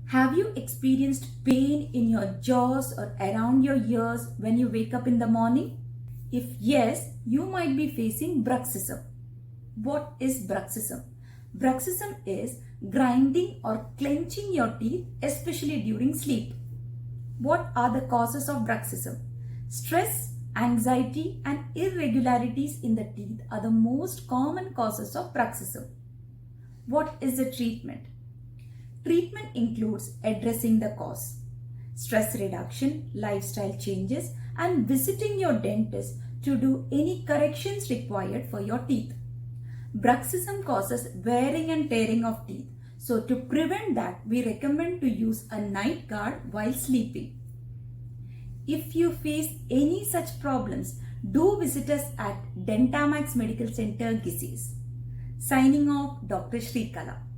Have you experienced pain in your jaws or around your ears when you wake up in the morning? If yes, you might be facing bruxism. What is bruxism? Bruxism is grinding or clenching your teeth, especially during sleep. What are the causes of bruxism? Stress, anxiety, and irregularities in the teeth are the most common causes of bruxism. What is the treatment? Treatment includes addressing the cause, stress reduction, lifestyle changes, and visiting your dentist to do any corrections required for your teeth. Bruxism causes wearing and tearing of teeth. So to prevent that, we recommend to use a night guard while sleeping. If you face any such problems, do visit us at Dentamax Medical Center, 𝐃𝐞𝐧𝐿. Signing off, Dr. Shreekala.